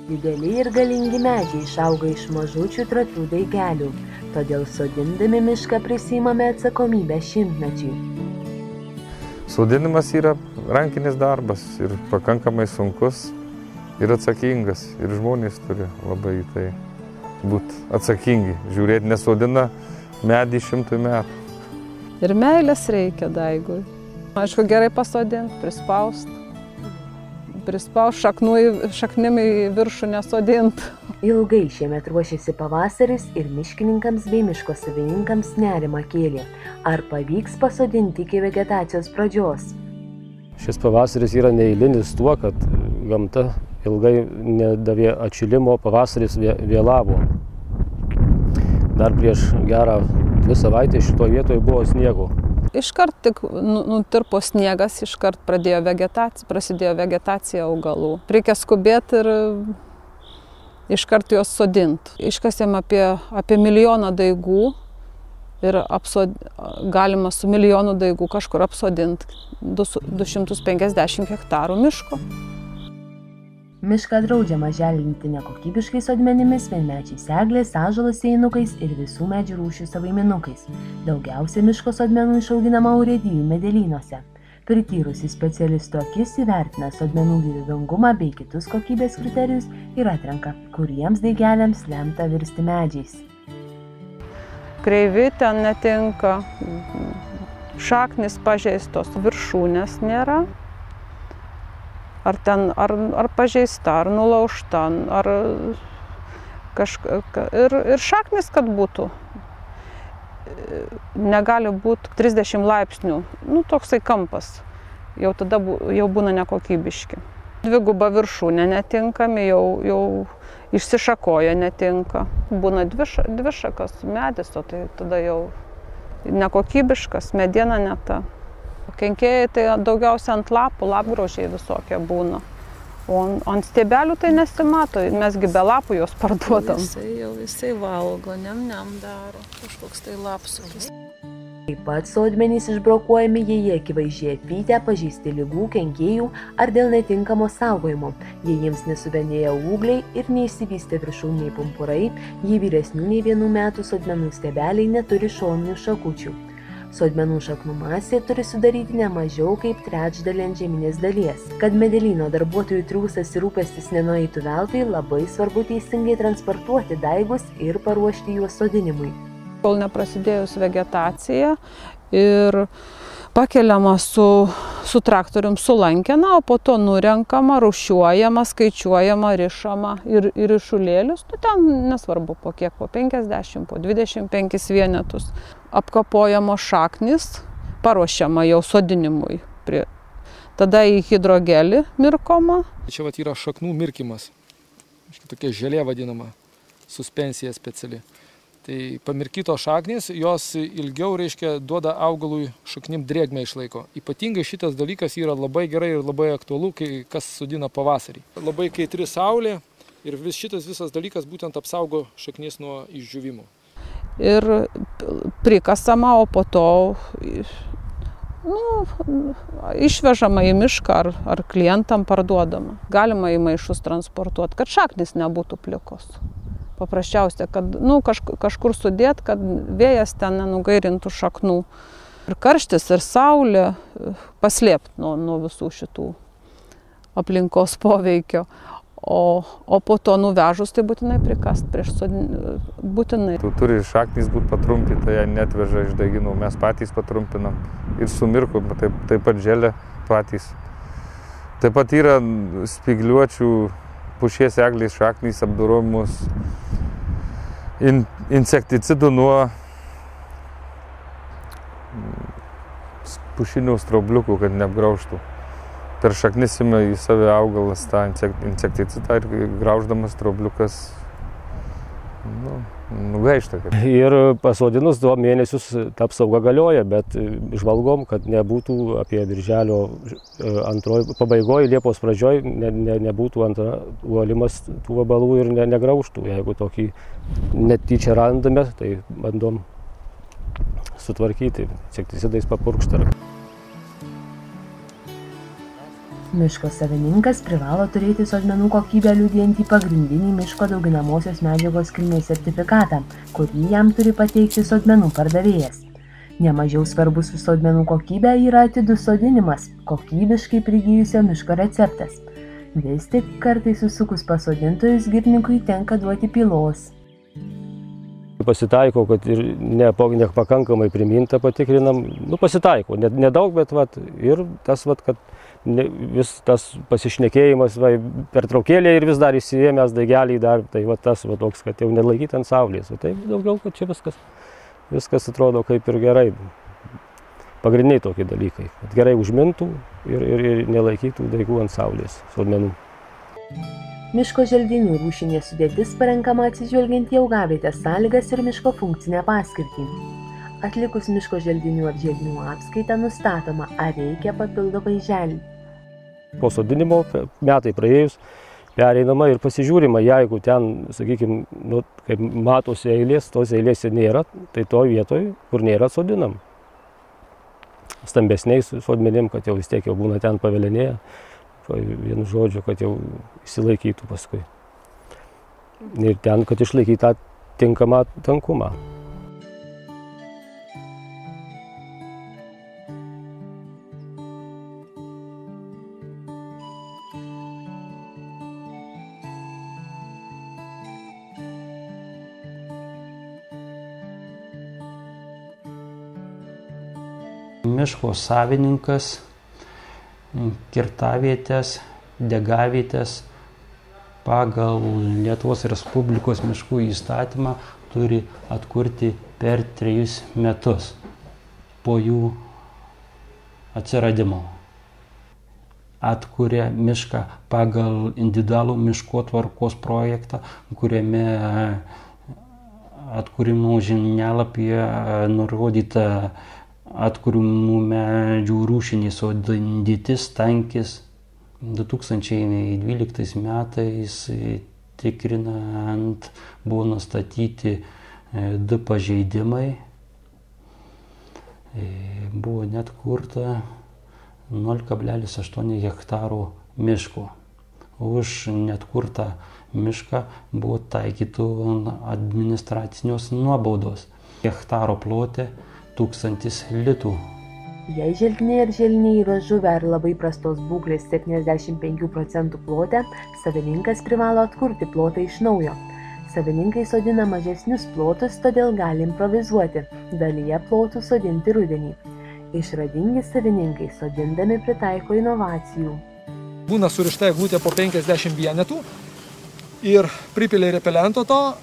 Dideli ir galingi medžiai išauga iš mažučių trapių daigelių, todėl sodindami mišką prisiimame atsakomybę šimtmečiui. Sodinimas yra rankinis darbas ir pakankamai sunkus ir atsakingas. Ir žmonės turi labai tai būti atsakingi. Žiūrėti, nesodina medį 100 metų. Ir meilės reikia daigui. Aišku, gerai pasodinti, prispaust šaknim į viršų nesodint. Ilgai šiemet ruošiasi pavasaris ir miškininkams bei miško savininkams nerimą kėlė. Ar pavyks pasodinti iki vegetacijos pradžios? Šis pavasaris yra neeilinis tuo, kad gamta ilgai nedavė atšilimo, pavasaris vėlavo. Dar prieš gerą 2 savaitės šitoje vietoje buvo sniego. Iškart tik nutirpo sniegas, iškart prasidėjo vegetacija augalų. Reikia skubėti ir iškart juos sodinti. Iškasėm apie 1 milijoną daigų ir galima su 1 milijonu daigų kažkur apsodinti 250 hektarų miško. Mišką draudžiama želdinti nekokybiškais sodmenimis, vienmečiais eglės, ąžuolas, ėnukais ir visų medžių rūšių savaiminukais. Daugiausia miško sodmenų išauginama urėdijų medelynuose. Prityrusi specialistų akis įvertina sodmenų gyvybingumą bei kitus kokybės kriterijus ir atrenka, kuriems daigeliams lemta virsti medžiais. Kreivi ten netinka, šaknis pažeistos, viršūnės nėra. Ar pažeista, ar nulaužta, ir šaknis, kad būtų. Negali būti 30 laipsnių, toksai kampas, jau tada jau būna nekokybiški. Dviguba viršūnė netinkami, jau išsišakoja netinka. Būna dvišakas medis, o tai tada jau nekokybiškas, mediena ne ta. Kenkėjai tai daugiausia ant lapų, lapgraužiai visokie būna. O ant stiebelių tai nesimato, mesgi be lapų jos parduodam. Jisai valgo, nem daro, kažkoks tai lapsukis. Taip pat sodmenys išbrokuojami, jei jie akivaizdžiai apvytę, pažeisti ligų, kenkėjų ar dėl netinkamo saugojimo, jei jiems nesuvenėja ūgliai ir neišsivystė viršūniniai pumpurai, jei vyresnių nei 1 metų sodmenų stiebeliai neturi šoninių šakučių. Sodmenų šaknų masė turi sudaryti ne mažiau kaip 1/3 antžeminės dalies. Kad medelyno darbuotojų triūsas ir rūpestis nenueitų veltui, labai svarbu teisingai transportuoti daigus ir paruošti juos sodinimui. Kol neprasidėjus vegetacija ir pakeliama su traktorium sulankena, o po to nurenkama, rūšiuojama, skaičiuojama, rišama ir ryšulėlius, ten nesvarbu po kiek, po 50, po 25 vienetus. Apkapojamos šaknis, paruošiama jau sodinimui. Tada į hidrogelį mirkoma. Čia yra šaknų mirkimas, tokia želė vadinama, suspensija speciali. Tai pamirkytos šaknys, jos ilgiau, duoda augalui šaknim drėgmę išlaiko. Ypatingai šitas dalykas yra labai gerai ir labai aktualu, kai kas sodina pavasarį. Labai kaitri saulė ir visas dalykas būtent apsaugo šaknis nuo išdžiūvimo. Ir prikasama, o po to išvežama į mišką ar klientam parduodama. Galima į maišus transportuoti, kad šaknis nebūtų plikos. Paprasčiausia, kad kažkur sudėt, kad vėjas ten nenugairintų šaknų. Ir karštis, ir saulė paslėpti nuo visų šitų aplinkos poveikio. O po to nuvežus, tai būtinai prikast prieš sodinimą. Būtinai. Turi šaknys būti patrumpinta, ją netveža iš daginų, mes patys patrumpinam ir sumirkom, taip pat želė patys. Taip pat yra spygliuočių pušies eglės šaknys apdorojamos insekticidų nuo pušinių straubliukų, kad neapgraužtų. Per šaknis ima į save augalas tą insekticidą ir grauždamas straubliukas nugaišta. Ir pasodinus 2 mėnesius ta apsauga galioja, bet žvalgom, kad nebūtų apie birželio pabaigoje, Liepos pradžioje nebūtų uolimas tų vabalų ir negraužtų. Jeigu tokį netyčia randame, tai bandom sutvarkyti, insekticidais papurkštą. Miško savininkas privalo turėti sodmenų kokybę liudijantį pagrindinį miško dauginamosios medžiagos kilmės sertifikatą, kurį jam turi pateikti sodmenų pardavėjas. Nemažiau svarbus su sodmenų kokybė yra atidus sodinimas, kokybiškai prigijusio miško receptas. Vis tik kartais susukus pasodintojus girininkui tenka duoti pylos. Pasitaiko, kad ir nepakankamai priminta patikrinam, pasitaiko, nedaug, bet ir tas, kad vis tas pasišnekėjimas per traukėlę ir vis dar įsijėmęs daigelį dar, tai tas toks, kad jau nelaikyti ant saulės. Tai daugiau, kad čia viskas atrodo kaip ir gerai. Pagrindiniai tokie dalykai, kad gerai užmintų ir nelaikytų daigų ant saulės sodmenų. Miško želdinių rūšinė sudėtis parenkama atsižvelgiant į augavietės sąlygas ir miško funkcinę paskirtį. Atlikus miško želdinių ar želdinių apskaitą nustatoma, ar reikia papildomai želį. Po sodinimo metai praėjus pereinama ir pasižiūrima, jeigu ten, sakykime, kaip matosi eilės, tos eilės nėra, tai to vietoj, kur nėra, sodinam. Stambesniais sodmenim, kad jau vis tiek jau būna ten pavelenėje. Vienu žodžiu, kad jau išsilaikytų paskui. Ir ten, kad išlaikytų tą tinkamą tankumą. Miško savininkas kirtavietės, degavietės pagal Lietuvos Respublikos miškų įstatymą turi atkurti per 3 metus po jų atsiradimo. Atkuria mišką pagal individualų miškotvarkos projektą, kuriame atkūrimo žemėlapyje nurodyta atkūrimų medžių rūšinė sodindytis tankis. 2012 metais tikrinant buvo nustatyti 2 pažeidimai. Buvo net kurta 0,8 hektarų miško. Už netkurtą mišką buvo taikytų administracinios nuobaudos. Hektaro plote 1000 litų. Jei želdiniai ar želdiniai yra žuvę ar labai prastos būklės 75% plote, savininkas privalo atkurti plotą iš naujo. Savininkai sodina mažesnius plotus, todėl gali improvizuoti, dalyje plotų sodinti rudenį. Išradingi savininkai sodindami pritaiko inovacijų. Būna surišta eglutė po 50 vienetų ir pripilė repelento to,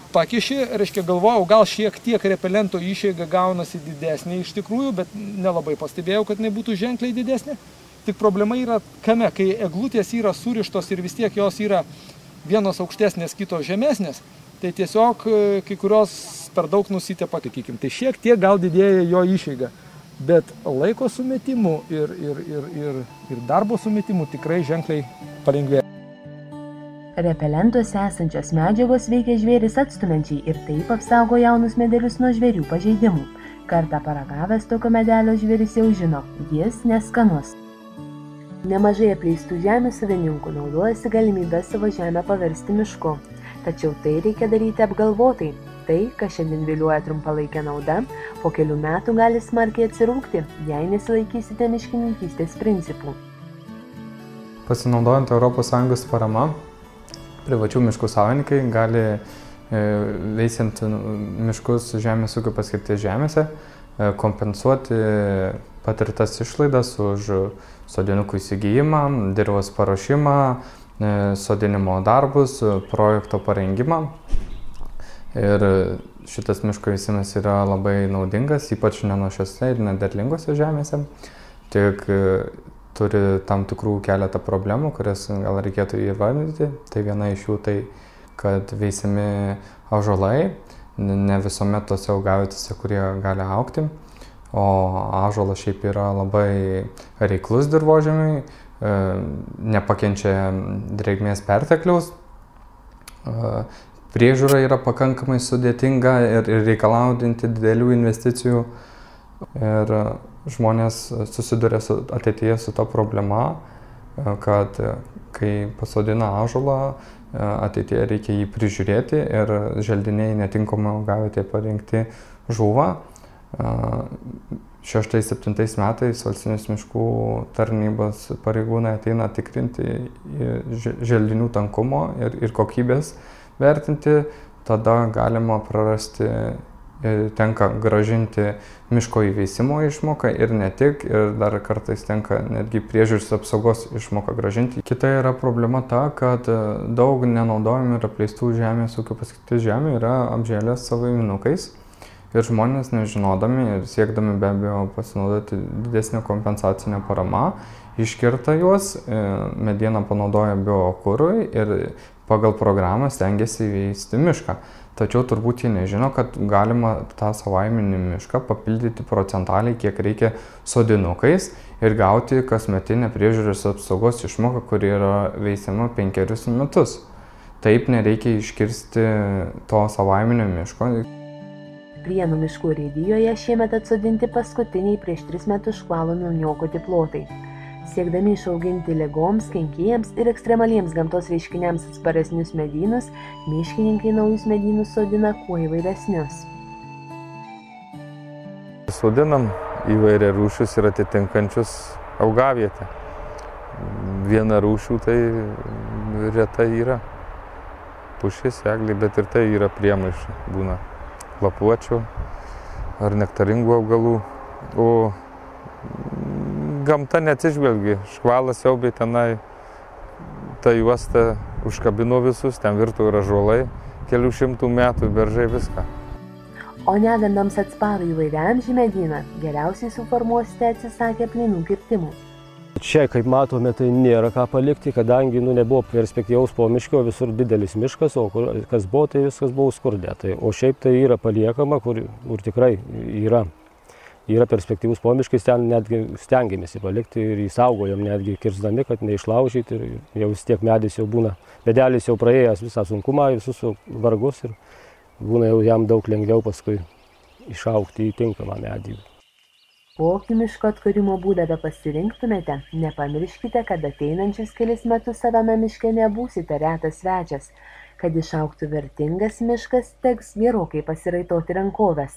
pakiši, reiškia galvojau, gal šiek tiek repelento išeiga gaunasi didesnė iš tikrųjų, bet nelabai pastebėjau, kad nebūtų ženkliai didesnė. Tik problema yra kame, kai eglutės yra surištos ir vis tiek jos yra vienos aukštesnės, kitos žemesnės, tai tiesiog kai kurios per daug nusitepa, sakykim. Tai šiek tiek gal didėja jo išeiga, bet laiko sumetimu ir darbo sumetimu tikrai ženkliai palengvėja. Repelentuose esančios medžiagos veikia žvėris atstumiančiai ir taip apsaugo jaunus medelius nuo žvėrių pažeidimų. Kartą paragavęs tokio medelio žvėris jau žino, jis neskanus. Nemažai apleistų žemių savininkų naudojasi galimybę savo žemę paversti mišku. Tačiau tai reikia daryti apgalvotai. Tai, kas šiandien vilioja trumpalaikę naudą, po kelių metų gali smarkiai atsirūgti, jei nesilaikysite miškininkystės principų. Pasinaudojant ES parama, privačių miškų savininkai gali veisiant miškus žemės ūkio paskirties žemėse kompensuoti patirtas išlaidas už sodinukų įsigijimą, dirvos paruošimą, sodinimo darbus, projekto parengimą. Ir šitas miško veisimas yra labai naudingas, ypač nenuošiose ir nederlingose žemėse. Tik turi tam tikrų keletą problemų, kurias gal reikėtų įvardinti. Tai viena iš jų tai, kad veisiami ąžuolai, ne visuomet tose augavietėse, kurie gali augti. O ąžuolas šiaip yra labai reiklus dirvožemiui, nepakenčia drėgmės pertekliaus. Priežiūra yra pakankamai sudėtinga ir reikalaujanti didelių investicijų. Ir žmonės susiduria ateityje su ta problema, kad kai pasodina ąžuolą, ateityje reikia jį prižiūrėti ir želdiniai netinkamai augavietėje parinkti žūva. 6-7 metais valstybinės miškų tarnybos pareigūnai ateina tikrinti želdinių tankumo ir kokybės vertinti, tada galima prarasti, tenka grąžinti miško įveisimo išmoką ir ne tik, ir dar kartais tenka netgi priežiūros apsaugos išmoką grąžinti. Kita yra problema ta, kad daug nenaudojami ir apleistų žemės ūkio paskirties žemė yra apžėlės savaiminukais. Ir žmonės nežinodami ir siekdami be abejo pasinaudoti didesnę kompensacinę paramą, iškirta juos, medieną panaudoja biokurui ir pagal programą stengiasi įveisti mišką. Tačiau turbūt jie nežino, kad galima tą savaiminį mišką papildyti procentaliai, kiek reikia sodinukais ir gauti kasmetinę priežiūros apsaugos išmoką, kuri yra veisiama 5 metus. Taip nereikia iškirsti to savaiminio miško. Prienų miškų urėdijoje šiemet atsodinti paskutiniai prieš 3 metus škvalo nuniokoti plotai. Siekdami išauginti ligoms, kenkėjams ir ekstremaliems gamtos reiškiniams atsparesnius medynus, miškininkai naujus medynus sodina kuo įvairesnius. Sodinam įvairią rūšius ir atitinkančius augavietę. Viena rūšių tai retai yra pušis, eglė, bet ir tai yra priemaišai. Būna lapuočių ar nektaringų augalų. O gamta neatsižvelgia. Škvalas siaubė tenai, ta juosta užkabino visus, ten virto ir ąžuolai, kelių šimtų metų, beržai, viską. O negandoms atsparų įvairiamžį medyną geriausiai suformuosite atsisakę plynų kirtimų. Čia, kaip matome, tai nėra ką palikti, kadangi nebuvo perspektyvaus pomiškio, visur didelis miškas, o kas buvo, tai viskas buvo skurde. O šiaip tai yra paliekama, kur tikrai yra perspektyvus pomiškis, ten netgi stengiamės palikti ir įsaugojom netgi kirzdami, kad neišlaužyti ir jau vis tiek medis jau būna, medelis jau praėjęs visą sunkumą, visus vargus ir būna jau jam daug lengviau paskui išaugti į tinkamą medį. Kokį miško atkūrimo būdą be pasirinktumėte, nepamirškite, kad ateinančius kelis metus savame miške nebūsite retas svečias. Kad išaugtų vertingas miškas, teks gerokai pasiraitoti rankoves.